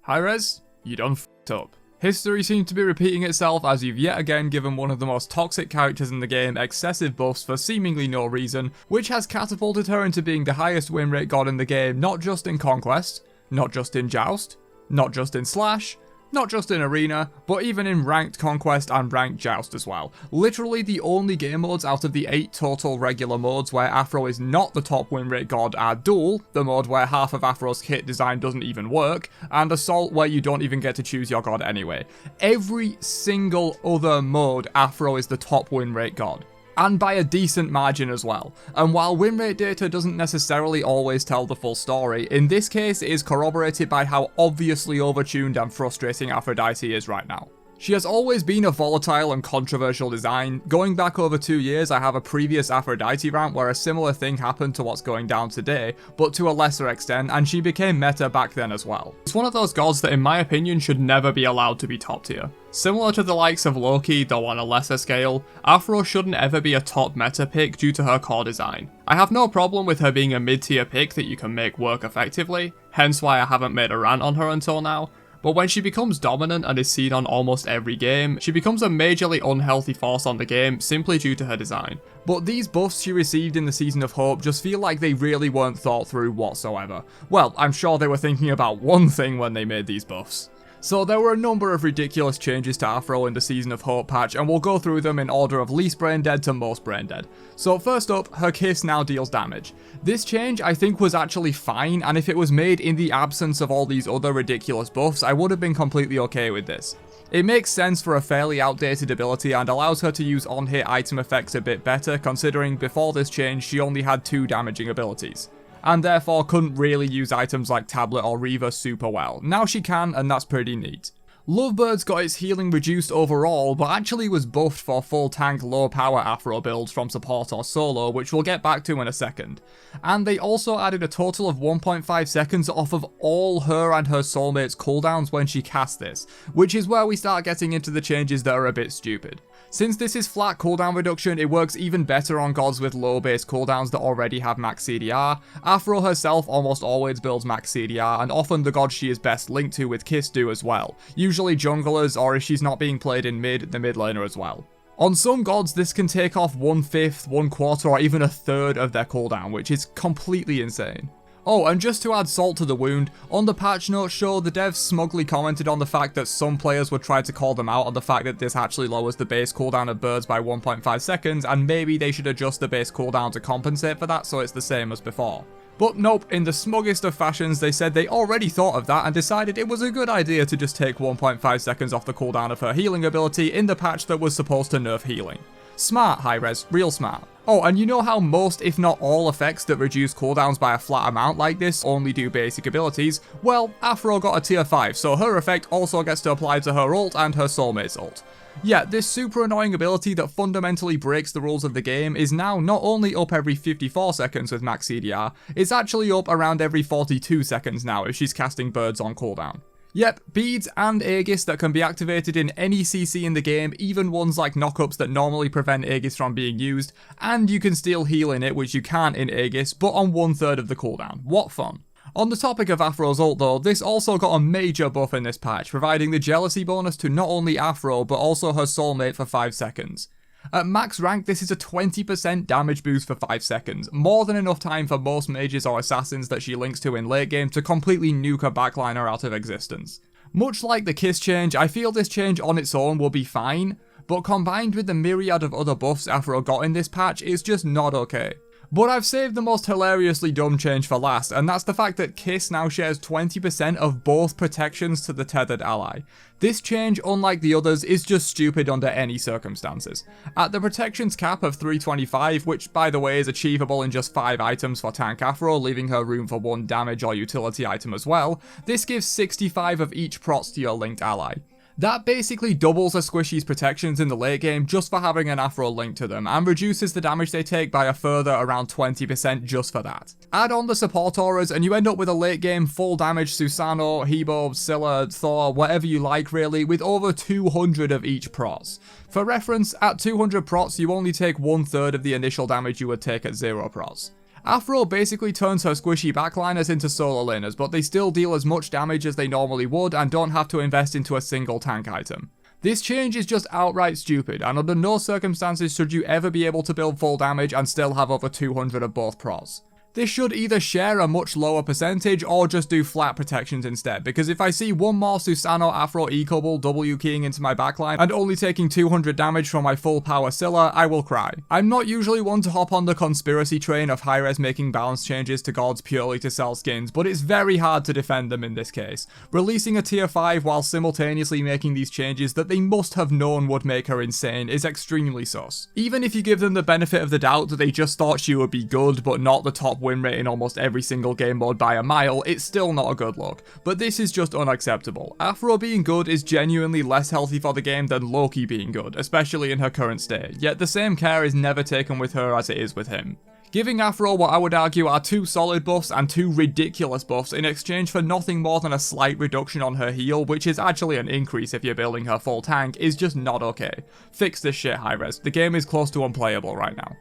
HiRez, you done f***ed up. History seems to be repeating itself as you've yet again given one of the most toxic characters in the game excessive buffs for seemingly no reason, which has catapulted her into being the highest win rate god in the game, not just in Conquest, not just in Joust, not just in Slash, not just in Arena, but even in Ranked Conquest and Ranked Joust as well. Literally the only game modes out of the 8 total regular modes where Aphro is not the top win rate god are Duel, the mode where half of Aphro's kit design doesn't even work, and Assault where you don't even get to choose your god anyway. Every single other mode, Aphro is the top win rate god. And by a decent margin as well. And while win rate data doesn't necessarily always tell the full story, in this case it is corroborated by how obviously overtuned and frustrating Aphrodite is right now. She has always been a volatile and controversial design. Going back over 2 years, I have a previous Aphrodite rant where a similar thing happened to what's going down today, but to a lesser extent, and she became meta back then as well. It's one of those gods that in my opinion should never be allowed to be top tier. Similar to the likes of Loki, though on a lesser scale, Aphro shouldn't ever be a top meta pick due to her core design. I have no problem with her being a mid-tier pick that you can make work effectively, hence why I haven't made a rant on her until now. But when she becomes dominant and is seen on almost every game, she becomes a majorly unhealthy force on the game simply due to her design. But these buffs she received in the Season of Hope just feel like they really weren't thought through whatsoever. Well, I'm sure they were thinking about one thing when they made these buffs. So there were a number of ridiculous changes to Aphro in the Season of Hope patch, and we'll go through them in order of least brain dead to most brain dead. So first up, her kiss now deals damage. This change I think was actually fine, and if it was made in the absence of all these other ridiculous buffs, I would have been completely okay with this. It makes sense for a fairly outdated ability and allows her to use on-hit item effects a bit better, considering before this change she only had 2 damaging abilities, and therefore couldn't really use items like Tablet or Reaver super well. Now she can, and that's pretty neat. Lovebird's got its healing reduced overall, but actually was buffed for full tank low power Aphro builds from support or solo, which we'll get back to in a second. And they also added a total of 1.5 seconds off of all her and her soulmate's cooldowns when she casts this, which is where we start getting into the changes that are a bit stupid. Since this is flat cooldown reduction, it works even better on gods with low base cooldowns that already have max CDR. Aphro herself almost always builds max CDR, and often the gods she is best linked to with Kiss do as well. Usually junglers, or if she's not being played in mid, the mid laner as well. On some gods, this can take off 1/5, 1/4, or even 1/3 of their cooldown, which is completely insane. Oh, and just to add salt to the wound, on the patch notes show, the devs smugly commented on the fact that some players would try to call them out on the fact that this actually lowers the base cooldown of birds by 1.5 seconds, and maybe they should adjust the base cooldown to compensate for that so it's the same as before. But nope, in the smuggest of fashions, they said they already thought of that and decided it was a good idea to just take 1.5 seconds off the cooldown of her healing ability in the patch that was supposed to nerf healing. Smart, HiRez, real smart. Oh, and you know how most, if not all, effects that reduce cooldowns by a flat amount like this only do basic abilities? Well, Aphro got a tier 5, so her effect also gets to apply to her ult and her soulmate's ult. Yeah, this super annoying ability that fundamentally breaks the rules of the game is now not only up every 54 seconds with max CDR, it's actually up around every 42 seconds now if she's casting birds on cooldown. Yep, beads and Aegis that can be activated in any CC in the game, even ones like knockups that normally prevent Aegis from being used, and you can still heal in it, which you can't in Aegis, but on 1/3 of the cooldown. What fun. On the topic of Aphro's ult though, this also got a major buff in this patch, providing the jealousy bonus to not only Aphro, but also her soulmate for 5 seconds. At max rank, this is a 20% damage boost for 5 seconds, more than enough time for most mages or assassins that she links to in late game to completely nuke her backliner out of existence. Much like the Kiss change, I feel this change on its own will be fine, but combined with the myriad of other buffs Aphro got in this patch, it's just not okay. But I've saved the most hilariously dumb change for last, and that's the fact that Kiss now shares 20% of both protections to the tethered ally. This change, unlike the others, is just stupid under any circumstances. At the protections cap of 325, which by the way is achievable in just 5 items for tank Aphro, leaving her room for 1 damage or utility item as well, this gives 65 of each prots to your linked ally. That basically doubles a squishy's protections in the late game just for having an Aphro linked to them, and reduces the damage they take by a further around 20% just for that. Add on the support auras and you end up with a late game full damage Susano, Hebo, Scylla, Thor, whatever you like really, with over 200 of each prots. For reference, at 200 prots you only take 1/3 of the initial damage you would take at 0 prots. Aphro basically turns her squishy backliners into solo laners, but they still deal as much damage as they normally would and don't have to invest into a single tank item. This change is just outright stupid, and under no circumstances should you ever be able to build full damage and still have over 200 of both pros. This should either share a much lower percentage or just do flat protections instead, because if I see one more Susano Aphro E-couple W keying into my backline and only taking 200 damage from my full power Scylla, I will cry. I'm not usually one to hop on the conspiracy train of HiRez making balance changes to gods purely to sell skins, but it's very hard to defend them in this case. Releasing a tier 5 while simultaneously making these changes that they must have known would make her insane is extremely sus. Even if you give them the benefit of the doubt that they just thought she would be good but not the top win rate in almost every single game mode by a mile, it's still not a good look. But this is just unacceptable. Aphro being good is genuinely less healthy for the game than Loki being good, especially in her current state, yet the same care is never taken with her as it is with him. Giving Aphro what I would argue are 2 solid buffs and 2 ridiculous buffs in exchange for nothing more than a slight reduction on her heal, which is actually an increase if you're building her full tank, is just not okay. Fix this shit, HiRez. The game is close to unplayable right now.